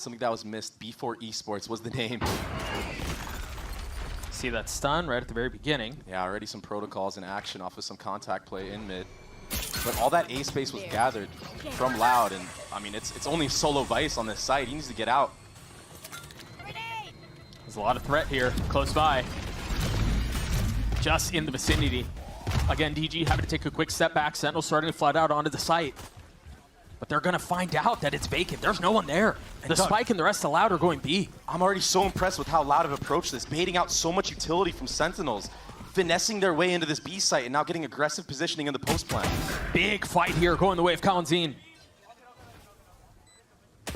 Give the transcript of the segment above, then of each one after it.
something that was missed before Esports was the name. See that stun right at the very beginning. Yeah, already some protocols in action off of some contact play in mid. But all that A space was gathered from Loud, and I mean, it's only solo Vice on this site. He needs to get out. There's a lot of threat here, close by. Just in the vicinity. Again, DG having to take a quick step back. Sentinels starting to flood out onto the site. But they're going to find out that it's vacant. There's no one there. The Spike and the rest of Loud are going B. I'm already so impressed with how Loud have approached this, baiting out so much utility from Sentinels, finessing their way into this B site, and now getting aggressive positioning in the post plan. Big fight here going the way of Kalanzin.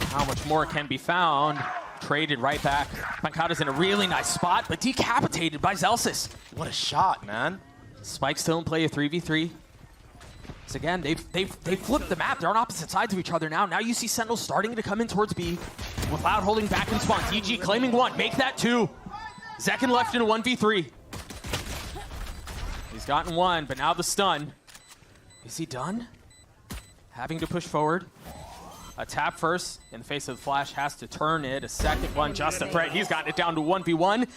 How much more can be found? Traded right back. Pancada's in a really nice spot, but decapitated by Zelsis. What a shot, man. Spike still in play, a 3v3. So again, they've flipped the map. They're on opposite sides of each other now. Now you see Sentinels starting to come in towards B, with Loud holding back in spawn. DG claiming one, make that two. Zekin left in a 1v3. He's gotten one, but now the stun. Is he done? Having to push forward. A tap first in the face of the flash, has to turn it. A second one, just a threat. He's gotten it down to 1v1.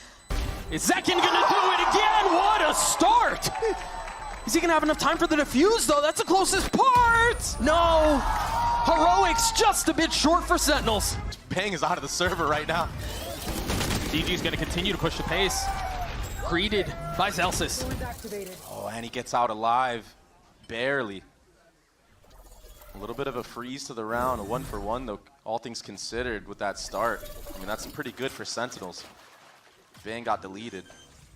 Is Zekin gonna do it again? What a start! Is he gonna have enough time for the defuse though? That's the closest part! No! Heroics just a bit short for Sentinels. Pang is out of the server right now. DG's gonna continue to push the pace. Greeted by Zelsis. Oh, and he gets out alive. Barely. A little bit of a freeze to the round, a 1-for-1 though, all things considered with that start. I mean, that's pretty good for Sentinels. Van got deleted.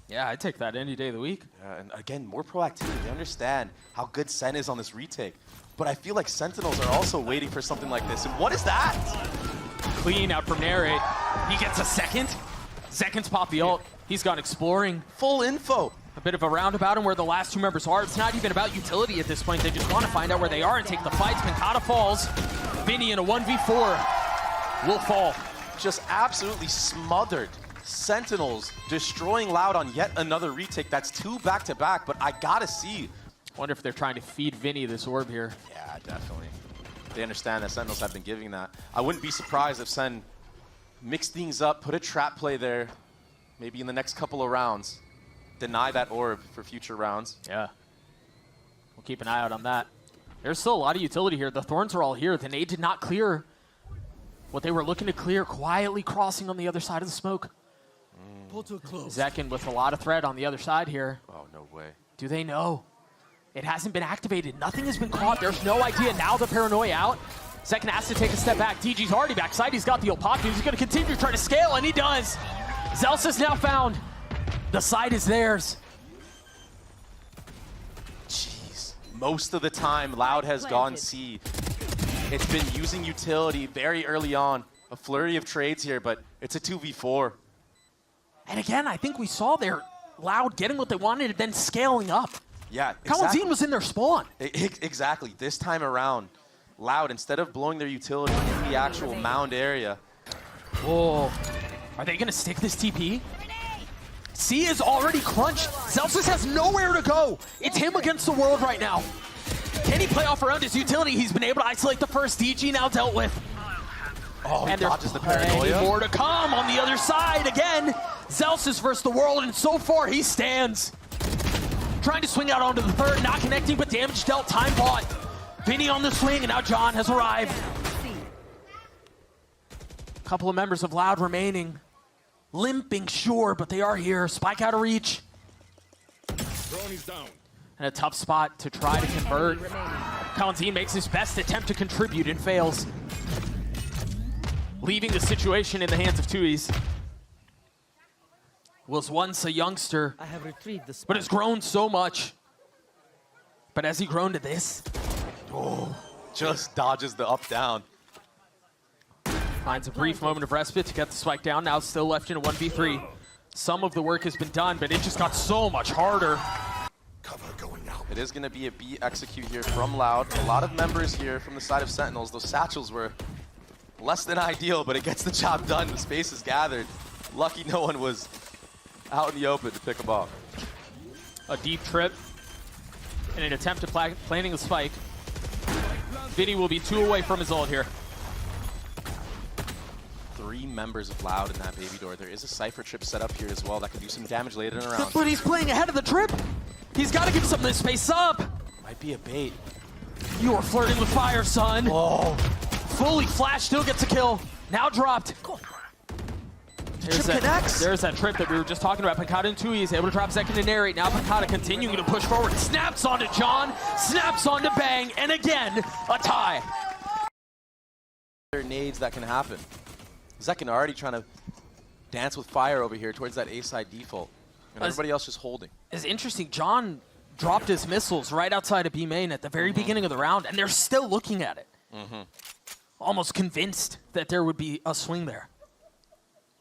Yeah, I'd take that any day of the week. Yeah, and again, more proactivity. They understand how good Sen is on this retake. But I feel like Sentinels are also waiting for something like this. And what is that? Clean out from Narrate. He gets a second. Seconds pop the ult. He's gone exploring. Full info. A bit of a roundabout and where the last two members are. It's not even about utility at this point. They just want to find out where they are and take the fights. Pancada falls. Vinny in a 1v4 will fall. Just absolutely smothered. Sentinels destroying Loud on yet another retake. That's two back-to-back, but I gotta see. Wonder if they're trying to feed Vinny this orb here. Yeah, definitely. They understand that Sentinels have been giving that. I wouldn't be surprised if Sen mixed things up, put a trap play there, maybe in the next couple of rounds. Deny that orb for future rounds. Yeah. We'll keep an eye out on that. There's still a lot of utility here. The Thorns are all here. The nade did not clear what they were looking to clear, quietly crossing on the other side of the smoke. Zekin with a lot of threat on the other side here. Oh, no way. Do they know? It hasn't been activated. Nothing has been caught. There's no idea. Now the paranoia out. Zekin has to take a step back. DG's already backside. He's got the ult pocket. He's going to continue to try to scale, and he does. Zelsis now found. The side is theirs. Jeez. Most of the time, Loud has gone C. It's been using utility very early on. A flurry of trades here, but it's a 2v4. And again, I think we saw their Loud getting what they wanted and then scaling up. Yeah, exactly. Kalanzin was in their spawn. Exactly. This time around, Loud, instead of blowing their utility in the actual mound area. Whoa. Are they going to stick this TP? C is already crunched. Zelsis has nowhere to go. It's him against the world right now. Can he play off around his utility? He's been able to isolate the first. DG now dealt with. Oh, and he dodges the paranoia. More to come on the other side. Again, Zelsis versus the world, and so far he stands. Trying to swing out onto the third, not connecting, but damage dealt, time bought. Vinny on the swing, and now John has arrived. A couple of members of Loud remaining. Limping, sure, but they are here. Spike out of reach. And a tough spot to try to convert. Kalanzin makes his best attempt to contribute and fails. Leaving the situation in the hands of Tuis. Was once a youngster, but has grown so much. But has he grown to this? Oh, just dodges the up-down. Finds a brief moment of respite to get the spike down. Now still left in a 1v3. Some of the work has been done, but it just got so much harder. Cover going out. It is going to be a B execute here from Loud. A lot of members here from the side of Sentinels. Those satchels were less than ideal, but it gets the job done. The space is gathered. Lucky no one was out in the open to pick them off. A deep trip in an attempt to planting the spike. Vinny will be 2 away from his ult here. 3 members of Loud in that baby door. There is a Cypher trip set up here as well that can do some damage later in the round. But he's playing ahead of the trip. He's got to give some of this space up. Might be a bait. You are flirting with fire, son. Oh. Fully Flash still gets a kill. Now dropped. There's that trip that we were just talking about. Pancada and Tui is able to drop second and narrate. Now Pancada continuing to push forward. Snaps onto John, snaps onto Bang, and again, a tie. There are nades that can happen. Zekin already trying to dance with fire over here towards that A-side default. And everybody else just holding. It's interesting. John dropped his missiles right outside of B main at the very beginning of the round, and they're still looking at it. Almost convinced that there would be a swing there.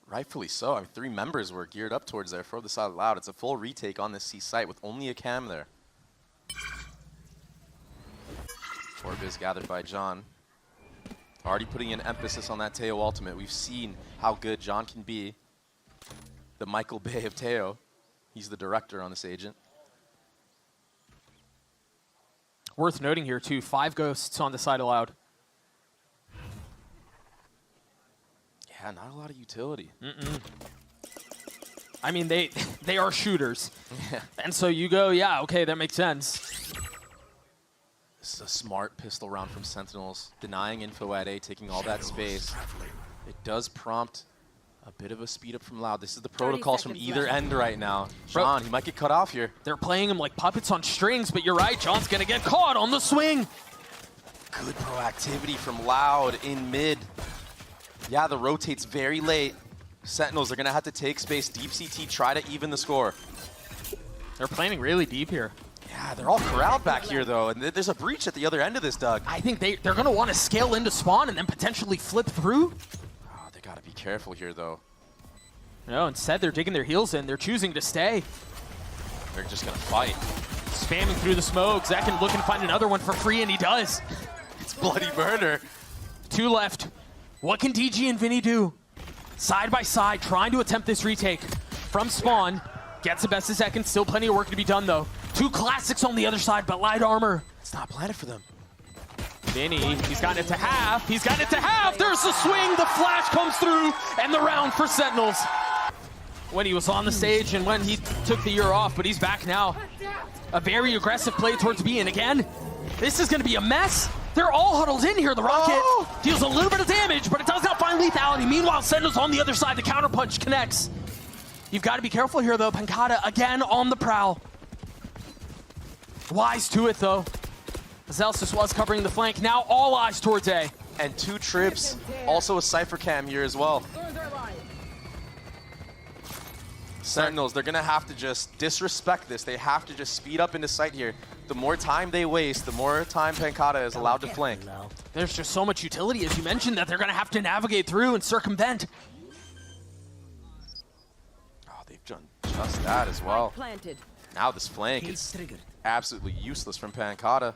Rightfully so. I mean, 3 members were geared up towards there for the side of Loud. It's a full retake on this C site with only a cam there. Orb is gathered by John. Already putting an emphasis on that Teo ultimate. We've seen how good John can be. The Michael Bay of Teo. He's the director on this agent. Worth noting here, too, 5 ghosts on the side of Loud. Yeah, not a lot of utility. I mean, they are shooters. And so you go, yeah, okay, that makes sense. This is a smart pistol round from Sentinels, denying info at A, taking all that space. It does prompt a bit of a speed up from Loud. This is the protocols from either end right now. John, he might get cut off here. They're playing him like puppets on strings, but you're right, John's gonna get caught on the swing. Good proactivity from Loud in mid. Yeah, the rotate's very late. Sentinels are gonna have to take space. Deep CT try to even the score. They're planning really deep here. Yeah, they're all corralled back here though, and there's a breach at the other end of this, Doug. I think they're gonna want to scale into spawn and then potentially flip through. Oh, they gotta be careful here though. No, instead they're digging their heels in. They're choosing to stay. They're just gonna fight. Spamming through the smoke. Zekin looking to find another one for free, and he does. It's bloody murder. 2 left. What can DG and Vinny do? Side by side, trying to attempt this retake. From spawn, gets the best of Zekin. Still plenty of work to be done, though. 2 classics on the other side, but light armor. It's not planted for them. Vinny, he's gotten it to half. He's gotten it to half. There's the swing. The flash comes through, and the round for Sentinels. When he was on the stage and when he took the year off, but he's back now. A very aggressive play towards B, and again, this is going to be a mess. They're all huddled in here. The rocket deals a little bit of damage, but it does not find lethality. Meanwhile, Sentinels on the other side. The counterpunch connects. You've got to be careful here, though. Pancada again on the prowl. Wise to it, though. Zelsis was covering the flank. Now all eyes towards A. And 2 trips. Also a Cypher cam here as well. Sentinels, they're going to have to just disrespect this. They have to just speed up into sight here. The more time they waste, the more time Pancada is allowed to flank. There's just so much utility, as you mentioned, that they're going to have to navigate through and circumvent. Oh, they've done just that as well. Now this flank is absolutely useless from Pancada.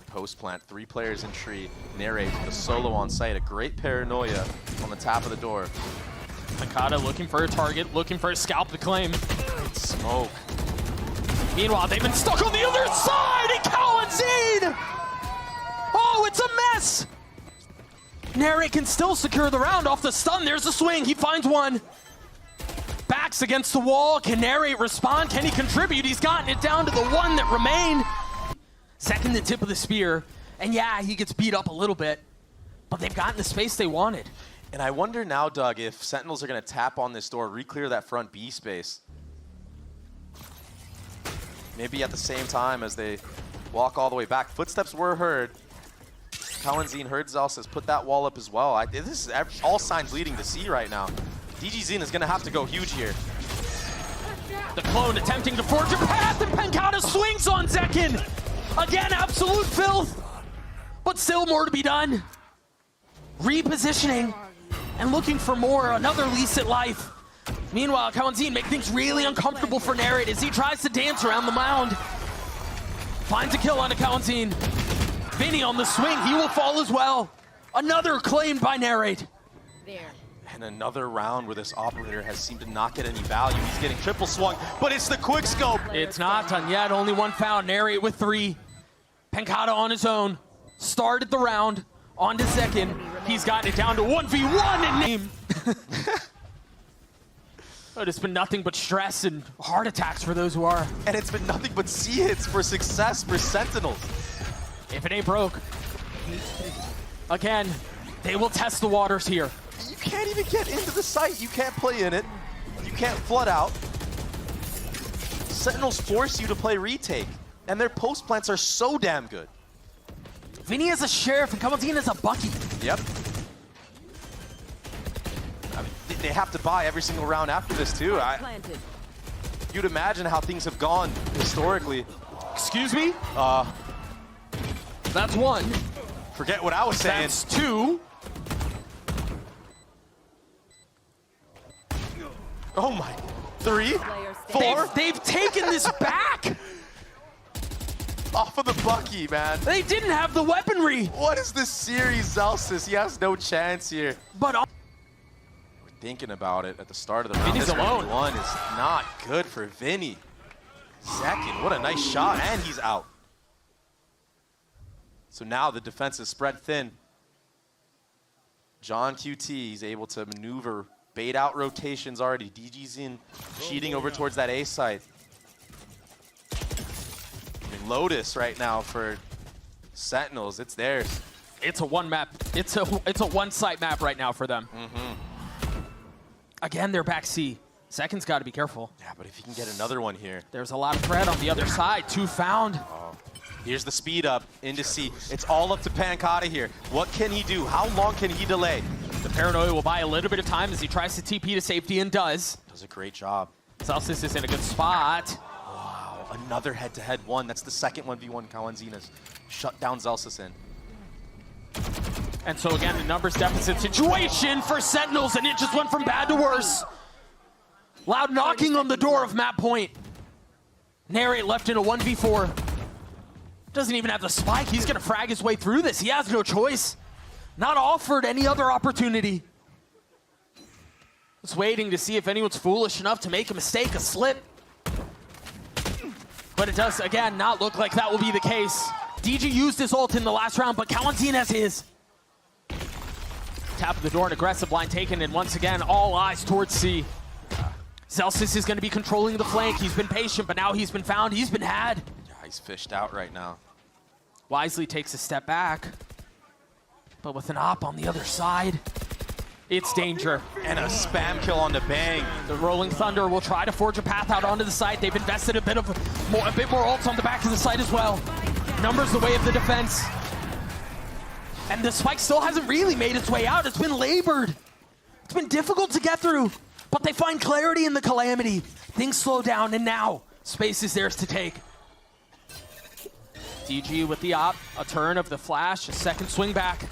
Post plant, 3 players in tree. Narrate with a solo on site. A great paranoia on the top of the door. Pancada looking for a target, looking for a scalp to claim. Great smoke. Meanwhile, they've been stuck on the other side, and Kalanzine! Oh, it's a mess! Narrate can still secure the round off the stun. There's a swing. He finds one. Backs against the wall. Can Narrate respond? Can he contribute? He's gotten it down to the one that remained. Second the tip of the spear. And yeah, he gets beat up a little bit. But they've gotten the space they wanted. And I wonder now, Doug, if Sentinels are going to tap on this door, re-clear that front B space. Maybe at the same time as they walk all the way back. Footsteps were heard. Kalanzine heard Zelsis put that wall up as well. This is all signs leading to C right now. DG Zine is going to have to go huge here. The clone attempting to forge a path, and Pancada swings on Zekin. Again, absolute filth, but still more to be done. Repositioning and looking for more, another lease at life. Meanwhile, Kalanzine make things really uncomfortable for Narrate as he tries to dance around the mound. Finds a kill on a Kalanzine. Vinny on the swing, he will fall as well. Another claimed by Narrate. There. And another round where this operator has seemed to not get any value. He's getting triple swung, but it's the quick scope. It's not done yet, only 1 found. Narrate with 3. Pancata on his own. Started the round. On to second. He's gotten it down to 1v1 in name. But it's been nothing but stress and heart attacks for those who are. And it's been nothing but C-hits for success for Sentinels. If it ain't broke. Again, they will test the waters here. You can't even get into the site. You can't play in it. You can't flood out. Sentinels force you to play retake. And their post plants are so damn good. Vinny is a sheriff and Kamalzine is a Bucky. Yep. I mean, they have to buy every single round after this too. You'd imagine how things have gone historically. Excuse me? That's one. Forget what I was saying. That's two. Oh my. 3, 4. They've taken this back. Off of the Bucky, man. They didn't have the weaponry. What is this series, Zelsis? He has no chance here. But we're thinking about it at the start of the round. Vinny's alone. One is not good for Vinny. Second, what a nice shot, and he's out. So now the defense is spread thin. John QT, he's able to maneuver, bait out rotations already. DG's in, cheating over towards that A site. Lotus right now for Sentinels, it's theirs. It's a one map. It's a one site map right now for them. Again, they're back C. Second's got to be careful. Yeah, but if you can get another one here. There's a lot of threat on the other side. 2 found. Here's the speed up into C. It's all up to Pancata here. What can he do? How long can he delay? The Paranoia will buy a little bit of time as he tries to TP to safety and does. Does a great job. Celsius is in a good spot. Another head-to-head one. That's the second 1v1 Kawanzina's shut down Zelsis in. And so again, the numbers deficit situation for Sentinels, and it just went from bad to worse. Loud knocking on the door of map point. Narrate left in a 1v4. Doesn't even have the spike. He's gonna frag his way through this. He has no choice. Not offered any other opportunity. Just waiting to see if anyone's foolish enough to make a mistake, a slip. But it does, again, not look like that will be the case. DG used his ult in the last round, but Kawanzine has his. Tap of the door, an aggressive line taken, and once again, all eyes towards C. Zelsis is going to be controlling the flank. He's been patient, but now he's been found. He's been had. Yeah, he's fished out right now. Wisely takes a step back. But with an op on the other side, it's danger. And a spam kill on the bang. The Rolling Thunder will try to forge a path out onto the site. They've invested a bit more ults on the back of the site as well. Numbers the way of the defense. And the spike still hasn't really made its way out. It's been labored. It's been difficult to get through. But they find clarity in the Calamity. Things slow down, and now space is theirs to take. DG with the op, a turn of the flash, a second swing back.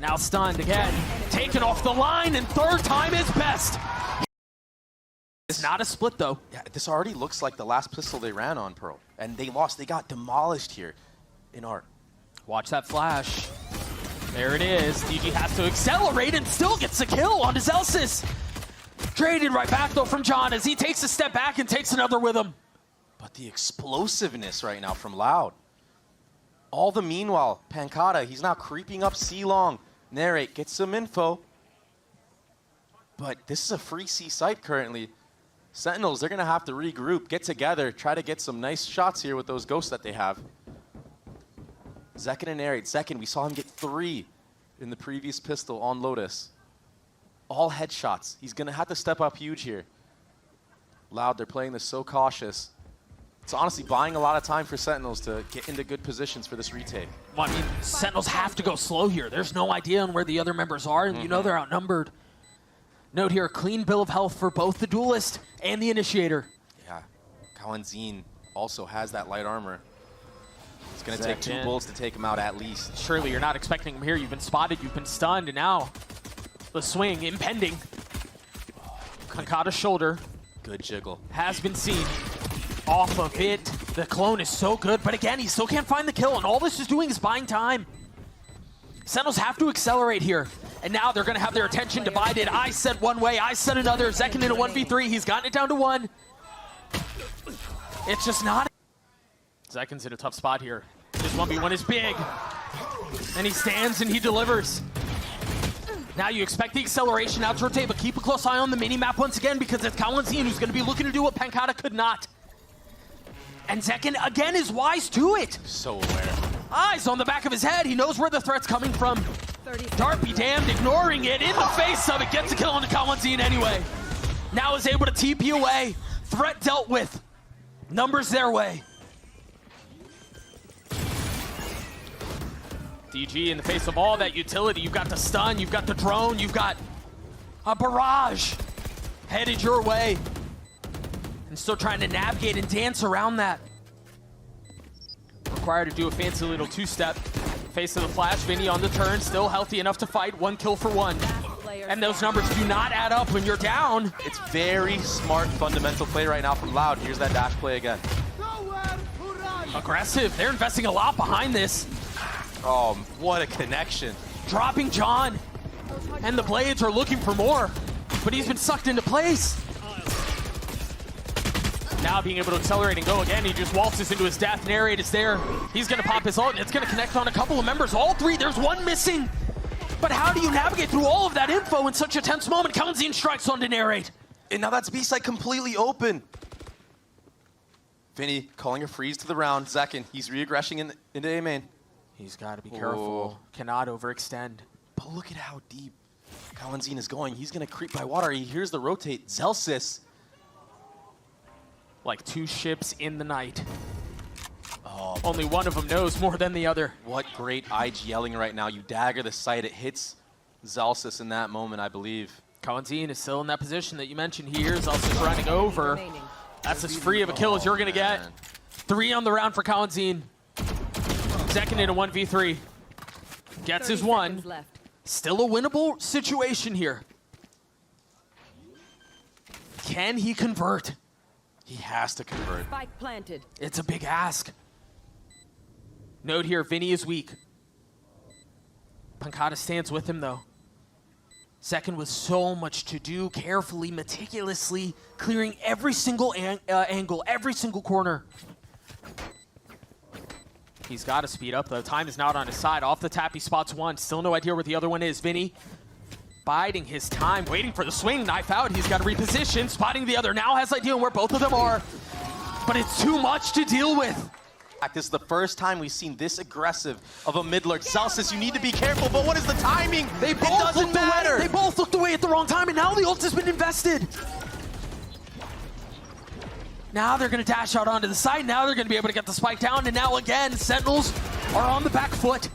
Now stunned again, taken off the line, and third time is best. It's not a split though. Yeah, this already looks like the last pistol they ran on Pearl. And they lost, they got demolished here in Art. Watch that flash. There it is. DG has to accelerate and still gets a kill on his Elsis. Traded right back though from John as he takes a step back and takes another with him. But the explosiveness right now from Loud. All the meanwhile, Pancata, he's now creeping up C-long. Narrate, get some info. But this is a free C site currently. Sentinels, they're going to have to regroup, get together, try to get some nice shots here with those ghosts that they have. Zekin and Narrate, second, we saw him get 3 in the previous pistol on Lotus. All headshots. He's going to have to step up huge here. Loud, they're playing this so cautious. It's honestly buying a lot of time for Sentinels to get into good positions for this retake. Well, I mean, Sentinels have to go slow here. There's no idea on where the other members are, and you know they're outnumbered. Note here, a clean bill of health for both the Duelist and the Initiator. Yeah, Kawanzine also has that light armor. It's going to take 2 bullets to take him out at least. Surely you're not expecting him here. You've been spotted, you've been stunned, and now the swing impending. Pancata's shoulder. Good jiggle. Has been seen. Off of it. The clone is so good, but again, he still can't find the kill, and all this is doing is buying time. Sentinels have to accelerate here, and now they're going to have their attention divided. I said one way, I said another. Zekin in a 1v3. He's gotten it down to 1. It's just not. Zekin's in a tough spot here. This 1v1 is big. And he stands and he delivers. Now you expect the acceleration out to rotate, but keep a close eye on the mini-map once again because it's Kalanzin who's going to be looking to do what Pankata could not. And Zekin, again, is wise to it. So aware. Eyes on the back of his head. He knows where the threat's coming from. Dart be damned, ignoring it in the face of it. Gets a kill on the Kalanzin anyway. Now is able to TP away. Threat dealt with. Numbers their way. DG in the face of all that utility. You've got the stun, you've got the drone, you've got a barrage headed your way. And still trying to navigate and dance around that. Required to do a fancy little two-step. Face of the flash, Vinny on the turn, still healthy enough to fight. 1 kill for 1. And those numbers do not add up when you're down. It's very smart fundamental play right now from Loud. Here's that dash play again. Aggressive, they're investing a lot behind this. Oh, what a connection. Dropping John. And the Blades are looking for more. But he's been sucked into place. Now being able to accelerate and go again, he just waltzes into his death. Narrate is there. He's going to pop his ult, and it's going to connect on a couple of members. All 3, there's 1 missing. But how do you navigate through all of that info in such a tense moment? Kalanzin strikes on to Narrate. And now that's B-side completely open. Vinny calling a freeze to the round. Zekin, he's re-aggressing into A main. He's got to be careful. Cannot overextend. But look at how deep Kalanzin is going. He's going to creep by water. He hears the rotate. Zelsis. Like 2 ships in the night. Oh, only one of them knows more than the other. What great IGLing right now. You dagger the sight. It hits Zelsis in that moment, I believe. Kalanzin is still in that position that you mentioned here. Zelsis running over. That's as free of a kill as you're going to get. 3 on the round for Kalanzin. Zekin in a 1v3. Gets his 1. Still a winnable situation here. Can he convert? He has to convert. Spike planted. It's a big ask. Note here, Vinny is weak. Pankata stands with him though. Zekin with so much to do, carefully, meticulously, clearing every single angle, every single corner. He's got to speed up though. Time is not on his side. Off the tap, he spots 1. Still no idea where the other one is. Vinny biding his time, waiting for the swing. Knife out. He's got to reposition. Spotting the other. Now has idea where both of them are. But it's too much to deal with. This is the first time we've seen this aggressive of a mid lurk. Zelsis, you need to be careful, but what is the timing? They both looked away. They both looked away at the wrong time, and now the ult has been invested. Now they're going to dash out onto the side. Now they're going to be able to get the spike down, and now again, Sentinels are on the back foot.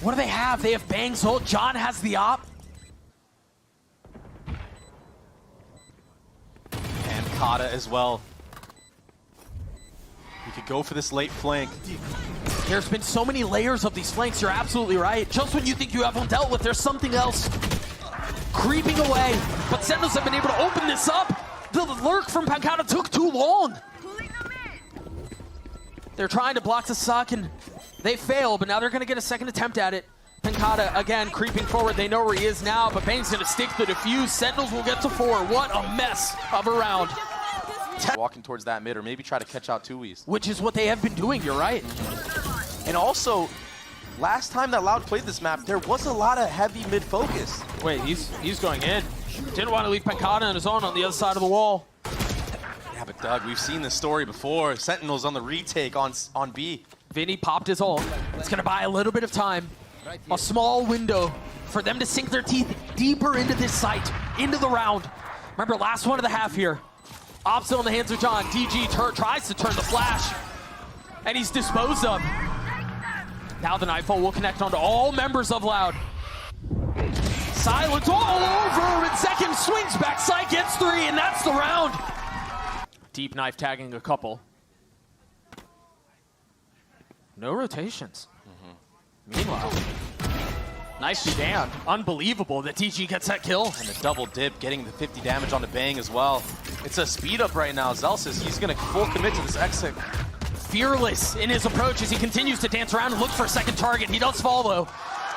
What do they have? They have Bang's ult. John has the op. And Kata as well. He could go for this late flank. There's been so many layers of these flanks. You're absolutely right. Just when you think you have them dealt with, there's something else creeping away. But Sentinels have been able to open this up. The lurk from Pankata took too long. They're trying to block the suck, and they fail, but now they're going to get a second attempt at it. Pankata, again, creeping forward. They know where he is now, but Bang's going to stick the defuse. Sentinels will get to 4. What a mess of a round. Walking towards that mid, or maybe try to catch out Tui's. Which is what they have been doing, you're right. And also, last time that Loud played this map, there was a lot of heavy mid focus. Wait, he's going in. Didn't want to leave Pankata on his own on the other side of the wall. Yeah, but Doug, we've seen this story before. Sentinels on the retake on B. Vinny popped his ult. It's going to buy a little bit of time. A small window for them to sink their teeth deeper into this site, into the round. Remember, last one of the half here. Op still in the hands of John. DG tries to turn the flash, and he's disposed of. Now the Nightfall will connect onto all members of Loud. Silence all over, and Zekin swings backside, gets 3, and that's the round. Deep knife tagging a couple. No rotations. Meanwhile, nicely damned. Unbelievable that DG gets that kill. And the double dip, getting the 50 damage on the Bang as well. It's a speed up right now. Zelsis, he's going to full commit to this exit. Fearless in his approach as he continues to dance around and look for a second target. He does follow.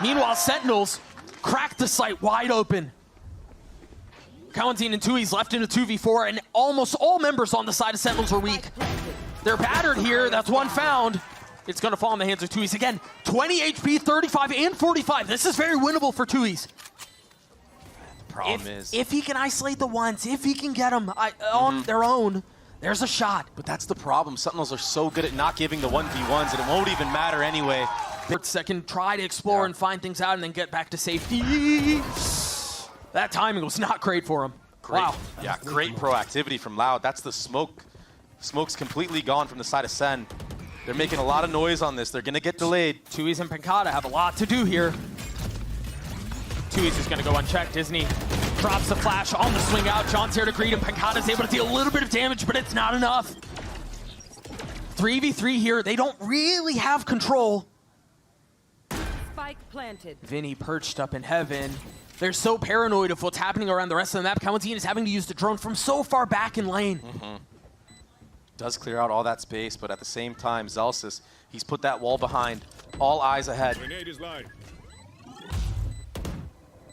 Meanwhile, Sentinels crack the site wide open. Kawanzine and Tui's left in a 2v4, and almost all members on the side of Sentinels are weak. They're battered here. That's one found. It's going to fall in the hands of Tui's. Again, 20 HP, 35 and 45. This is very winnable for Tui's. Problem is, if he can isolate the ones, if he can get them on their own, there's a shot. but that's the problem. Sentinels are so good at not giving the 1v1s, and it won't even matter anyway. Second, try to explore and find things out and then get back to safety. That timing was not great for him. Great. Wow. Yeah, great proactivity from Loud. That's the smoke. Smoke's completely gone from the side of Sen. They're making a lot of noise on this. They're going to get delayed. Tui's and Pankata have a lot to do here. Tui's just going to go unchecked, isn't he? Drops the flash on the swing out. John's here to greet him. Pankata's able to deal a little bit of damage, but it's not enough. 3v3 here. They don't really have control. Spike planted. Vinny perched up in heaven. They're so paranoid of what's happening around the rest of the map. Kawanzine is having to use the drone from so far back in lane. Does clear out all that space, but at the same time, Zelsis, he's put that wall behind. All eyes ahead. Grenade is live.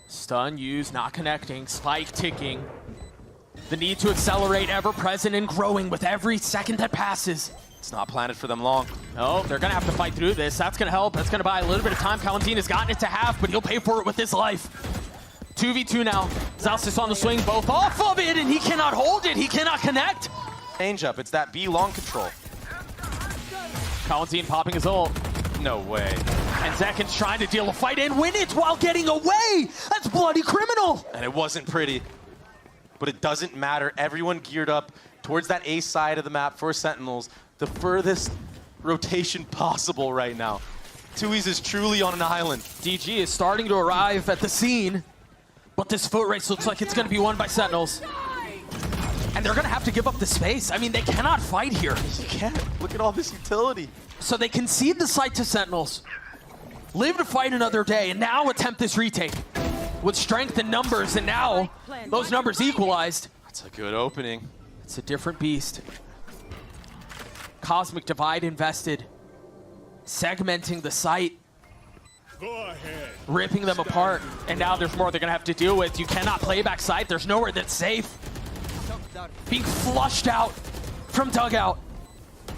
Stun used, not connecting. Spike ticking. The need to accelerate ever present and growing with every second that passes. It's not planted for them long. Oh, they're going to have to fight through this. That's going to help. That's going to buy a little bit of time. Kawanzine has gotten it to half, but he'll pay for it with his life. 2v2 now. Zelsis on the swing, both off of it, and he cannot hold it. He cannot connect. Change up. It's that B long control. Kawanzine popping his ult. No way. And Zekin's trying to deal a fight and win it while getting away. That's bloody criminal. And it wasn't pretty. But it doesn't matter. Everyone geared up towards that A side of the map for Sentinels. The furthest rotation possible right now. Tui's is truly on an island. DG is starting to arrive at the scene, but this foot race looks like it's going to be won by Sentinels. And they're going to have to give up the space. I mean, they cannot fight here. You can't. Look at all this utility. So they concede the site to Sentinels, live to fight another day, and now attempt this retake with strength and numbers, and now those numbers equalized. That's a good opening. It's a different beast. Cosmic Divide invested, segmenting the site, Go ahead. ripping them apart, and now there's more they're going to have to deal with. You cannot play back site. There's nowhere that's safe. Being flushed out from dugout.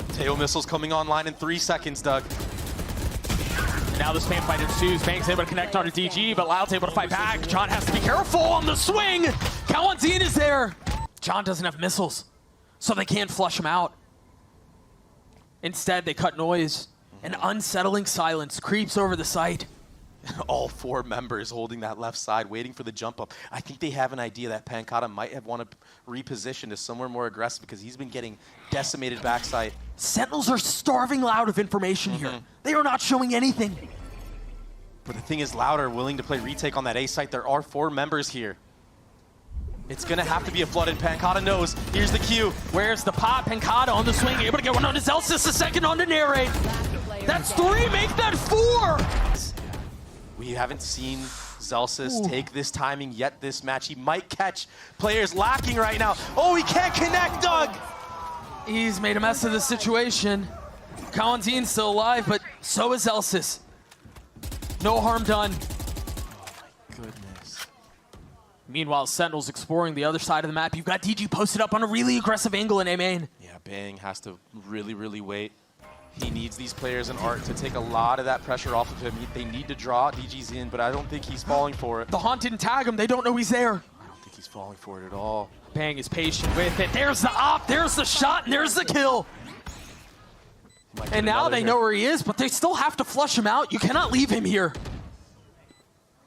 Tail missiles coming online in 3 seconds, Doug. And now the spam fight ensues. Bang's able to connect onto DG, but Loud's able to fight back. John has to be careful on the swing. Kawanzine is there. John doesn't have missiles, so they can't flush him out. Instead, they cut noise. An unsettling silence creeps over the site. All 4 members holding that left side, waiting for the jump up. I think they have an idea that Pankata might have wanted to reposition to somewhere more aggressive because he's been getting decimated backside. Sentinels are starving Loud of information here. They are not showing anything. But the thing is, Loud are willing to play retake on that A site. There are 4 members here. It's going to have to be a flood, and Pankata knows. Here's the cue. Where's the pop? Pankata on the swing, able to get one on to Zelsis, the second on to Narrate. That's 3, make that 4. We haven't seen Zelsis take this timing yet this match. He might catch players lacking right now. Oh, he can't connect, Doug! He's made a mess of the situation. Kawanzine's still alive, but so is Zelsis. No harm done. Goodness. Meanwhile, Sentinels exploring the other side of the map. You've got DG posted up on a really aggressive angle in A main. Yeah, Bang has to really, really wait. He needs these players in Art to take a lot of that pressure off of him. They need to draw. DG's in, but I don't think he's falling for it. The Haunt didn't tag him. They don't know he's there. I don't think he's falling for it at all. Bang is patient with it. There's the op, there's the shot, and there's the kill. And now they know where he is, but they still have to flush him out. You cannot leave him here.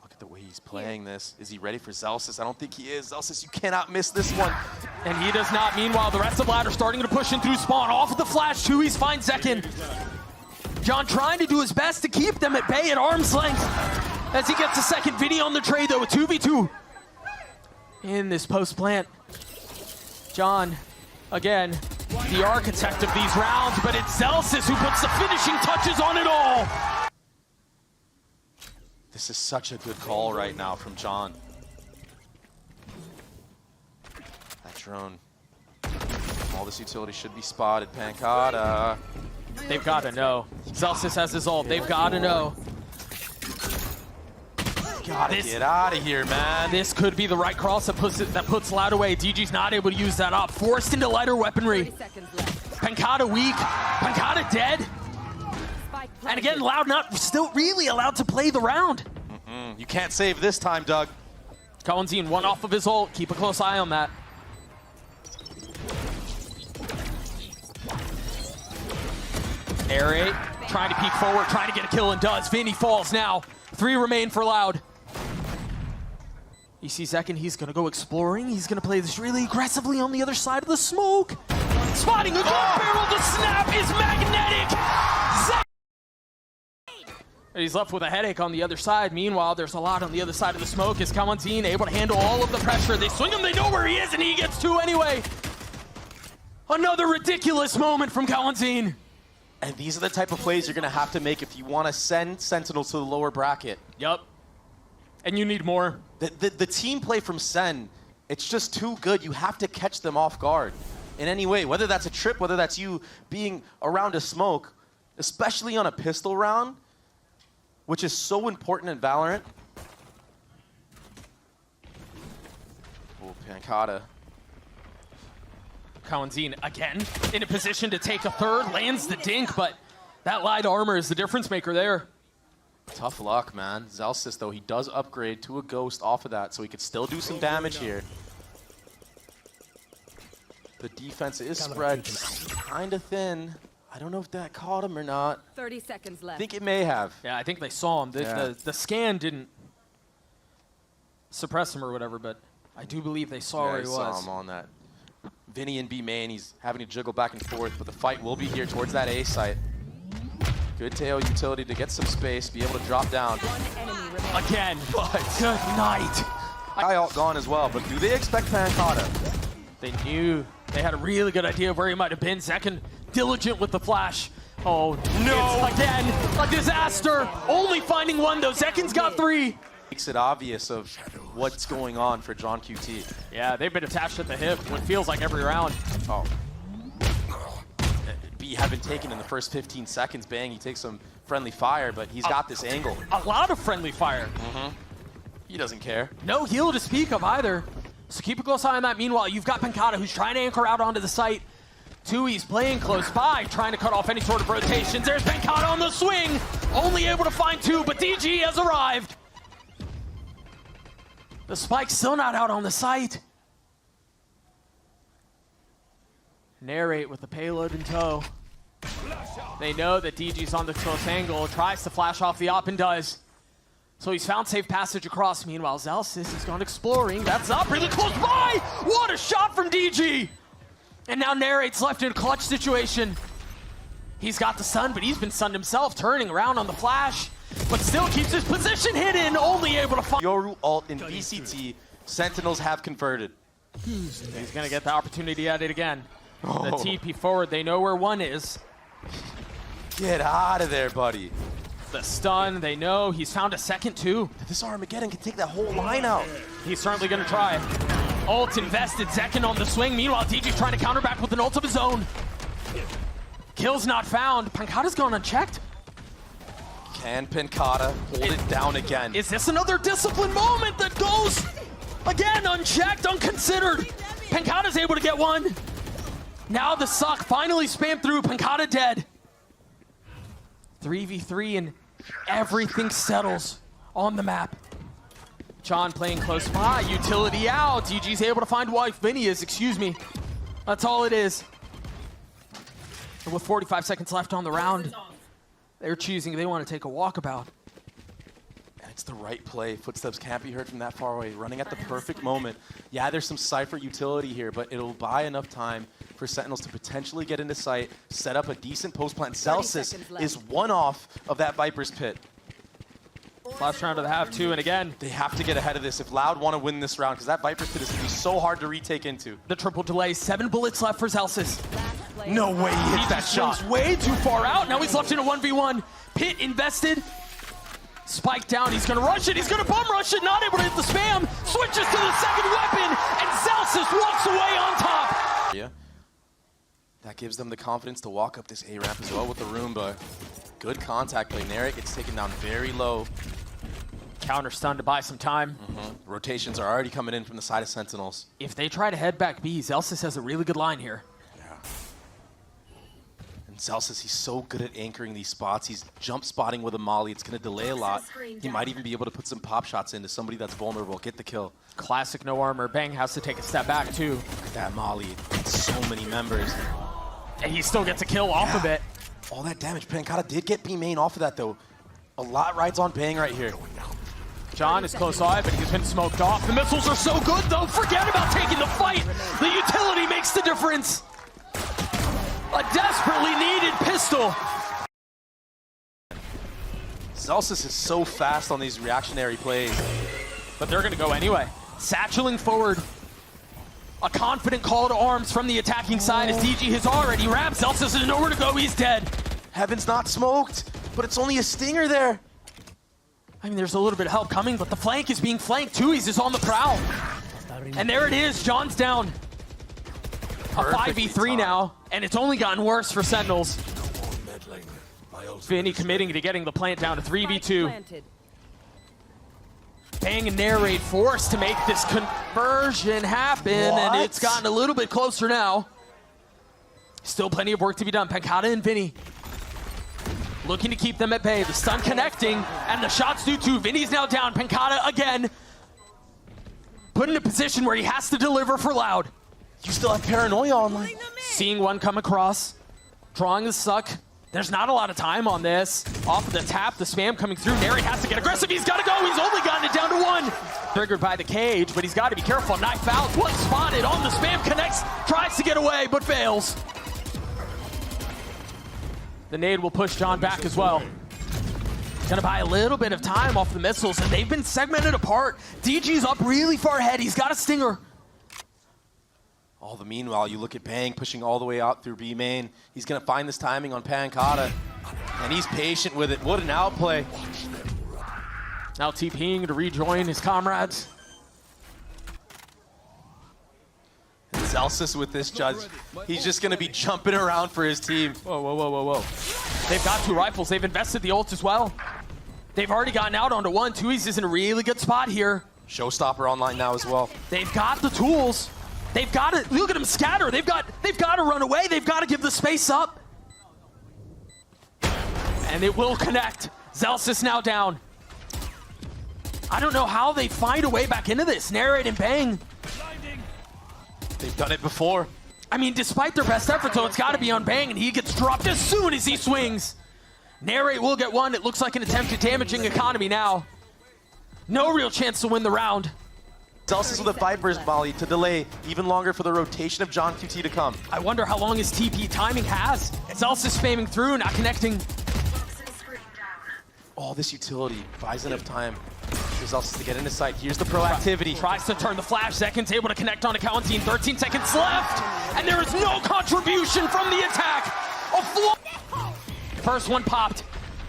Look at the way he's playing this. Is he ready for Zelsis? I don't think he is. Zelsis, you cannot miss this one. And he does not. Meanwhile, the rest of Loud are starting to push in through spawn. Off of the flash, Tui's finds Zekin. John trying to do his best to keep them at bay at arm's length as he gets a second video on the trade, though, with 2v2 in this post-plant. John, again, the architect of these rounds, but it's Zelsis who puts the finishing touches on it all. This is such a good call right now from John. That drone. All this utility should be spotted. Pankata. They've got to know. Zelsis has his ult. They've got to know. Gotta get out of here, man. This could be the right cross that puts Loud away. DG's not able to use that up. Forced into lighter weaponry. 30 seconds left. Pancata weak. Pancata dead. Spike And again, planted. Loud not still really allowed to play the round. You can't save this time, Doug. Collinzine one off of his ult. Keep a close eye on that. Narrate, trying to peek forward, trying to get a kill, and does. Vinny falls now. 3 remain for Loud. You see Zekin, he's gonna go exploring. He's gonna play this really aggressively on the other side of the smoke. Spotting a gun barrel, the snap is magnetic! He's left with a headache on the other side. Meanwhile, there's a lot on the other side of the smoke. Is Collinzine able to handle all of the pressure? They swing him, they know where he is, and he gets 2 anyway. Another ridiculous moment from Collinzine. And these are the type of plays you're going to have to make if you want to send Sentinels to the lower bracket. Yep. And you need more. The team play from Sen, it's just too good. You have to catch them off guard in any way, whether that's a trip, whether that's you being around a smoke, especially on a pistol round, which is so important in Valorant. Oh, Pancata. Collinzine again in a position to take a third, lands the dink, but that light armor is the difference maker there. Tough luck, man. Zelsis, though, he does upgrade to a ghost off of that, so he could still do some damage here. The defense is spread kind of thin. I don't know if that caught him or not. 30 seconds I left. think it may have. Yeah, I think they saw him. The scan didn't suppress him or whatever, but I do believe they saw where he saw was. him on that. Vinny in B main, he's having to jiggle back and forth, but the fight will be here towards that A site. Good tail utility to get some space, be able to drop down. One enemy remaining. Again, But good night. I ult gone as well, but do they expect Pancata? They knew. They had a really good idea of where he might have been. Zekin diligent with the flash. Oh, no. It's again a disaster. Only finding 1, though. Zekin's got 3. Makes it obvious of what's going on for John QT. Yeah, they've been attached at the hip what feels like every round. Oh. B had been taken in the first 15 seconds. Bang, he takes some friendly fire, but he's got this angle. A lot of friendly fire. He doesn't care. No heal to speak of either. So keep a close eye on that. Meanwhile, you've got Pancata who's trying to anchor out onto the site. Tui's playing close by, trying to cut off any sort of rotations. There's Pancata on the swing. Only able to find 2, but DG has arrived. The spike's still not out on the site. Narrate with the payload in tow. They know that DG's on the close angle, tries to flash off the op and does. So he's found safe passage across. Meanwhile, Zelsis has gone exploring. That's up really close by! What a shot from DG! And now Narrate's left in a clutch situation. He's got the stun, but he's been stunned himself, turning around on the flash. But still keeps his position hidden, only able to find. Yoru ult in VCT, Sentinels have converted. He's gonna get the opportunity at it again. The Oh. TP forward, they know where 1 is. Get out of there, buddy. The stun, they know. He's found a second too. This Armageddon can take that whole line out. He's certainly gonna try. Ult invested, Zekin on the swing. Meanwhile, DG's trying to counter back with an ult of his own. Kill's not found. Pancata's gone unchecked. Can Pancata hold it down again? Is this another discipline moment that goes again unchecked, unconsidered? Pancata's able to get 1. Now the suck finally spammed through. Pancata dead. 3v3 and everything settles on the map. John playing close by, utility out. DG's able to find wife Vinny is, excuse me. That's all it is. And with 45 seconds left on the round, they're choosing, they want to take a walkabout. And it's the right play. Footsteps can't be heard from that far away. Running at the perfect moment. Yeah, there's some Cypher utility here, but it'll buy enough time for Sentinels to potentially get into sight, set up a decent post plant. Zelsis is 1 off of that Viper's pit. Last round of the half, 2, and again, They have to get ahead of this if Loud want to win this round, because that Viper's pit is going to be so hard to retake into. the triple delay, 7 bullets left for Zelsis. Last player. No way he hits He that just shot. swings way too far out. Now he's left in a 1v1. Pit invested. Spike down. He's going to rush it. He's going to bum rush it. Not able to hit the spam. Switches to the second weapon. And Zelsis walks away on top. Yeah. That gives them the confidence to walk up this A ramp as well with the Roomba. Good contact play. Narek gets taken down very low. counter stun to buy some time. Rotations are already coming in from the side of Sentinels. If they try to head back B, Zelsis has a really good line here. And Celsius, he's so good at anchoring these spots. He's jump spotting with a molly. It's going to delay a lot. He might even be able to put some pop shots into somebody that's vulnerable, get the kill. Classic no armor. Bang has to take a step back too. Look at that molly. So many members. And he still gets a kill off of it. All that damage. Pancata did get B main off of that though. A lot rides on Bang right here. John is close eye, but he's been smoked off. The missiles are so good though. Forget about taking the fight. The utility makes the difference. A desperately needed pistol. Celsius is so fast on these reactionary plays. But they're going to go anyway. Satcheling forward. A confident call to arms from the attacking side as DG has already wrapped. Celsius has nowhere to go. He's dead. Heaven's not smoked, but it's only a stinger there. I mean, there's a little bit of help coming, but the flank is being flanked too. He's just on the prowl. And there it is. John's down. A 5v3 now, and it's only gotten worse for Sentinels. Vinny committing to getting the plant down to 3v2. Bang and Narrate forced to make this conversion happen, and it's gotten a little bit closer now. Still plenty of work to be done. Pancata and Vinny looking to keep them at bay. The stun connecting, and the shots do too. Vinny's now down. Pancata again put in a position where he has to deliver for Loud. You still have Paranoia online. Seeing one come across, drawing the suck. There's not a lot of time on this. Off of the tap, the spam coming through. Nary has to get aggressive. He's got to go. He's only gotten it down to one. Triggered by the cage, but he's got to be careful. Knife out. One spotted on the spam. Connects. Tries to get away, but fails. The nade will push John back as well. Gonna buy a little bit of time off the missiles, and they've been segmented apart. DG's up really far ahead. He's got a stinger. All the meanwhile, you look at Bang pushing all the way out through B main. He's gonna find this timing on Pancata, and he's patient with it. What an outplay. Now TPing to rejoin his comrades. And Celsius with this judge, he's just gonna be jumping around for his team. Whoa, whoa, whoa, whoa, whoa. They've got two rifles. They've invested the ult as well. They've already gotten out onto one. Tui's is in a really good spot here. Showstopper online now as well. They've got the tools. They've got to look at them scatter. They've got to run away. They've got to give the space up. And it will connect. Zelsis now down. I don't know how they find a way back into this. Narrate and Bang. They've done it before. I mean, despite their best effort, though, it's got to be on Bang, and he gets dropped as soon as he swings. Narrate will get one. It looks like an attempt at damaging economy now. No real chance to win the round. Celsius with a Viper's volley to delay even longer for the rotation of John QT to come. I wonder how long his TP timing has. Celsius spamming through, not connecting. All this utility buys enough time for Celsius to get into sight. Here's the proactivity. Tries to turn the flash. Zekken's able to connect on Accounting. 13 seconds left, and there is no contribution from the attack. First one popped.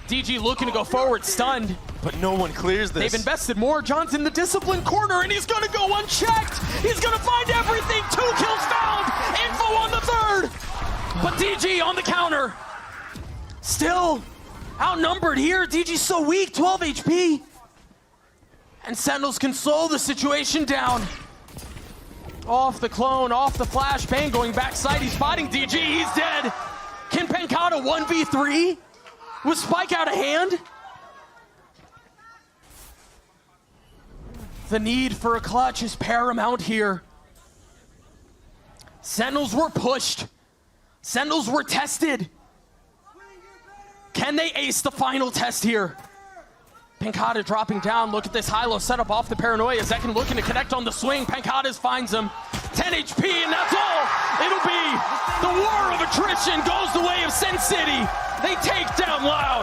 DG looking to go forward, stunned. But no one clears this. They've invested more. John's in the discipline corner, and he's going to go unchecked. He's going to find everything. 2 kills found. Info on the third. But DG on the counter. Still outnumbered here. DG's so weak, 12 HP. And Sentinels can slow the situation down. Off the clone, off the flash. Bang going backside. He's spotting DG. He's dead. Can Pancata 1v3? With Spike out of hand? The need for a clutch is paramount here. Sentinels were pushed. Sentinels were tested. Can they ace the final test here? Pancata dropping down. Look at this high-low setup off the Paranoia. Zekken looking to connect on the swing. Pancata finds him. 10 HP, and that's all. It'll be the war of attrition goes the way of Sin City. They take down LOUD.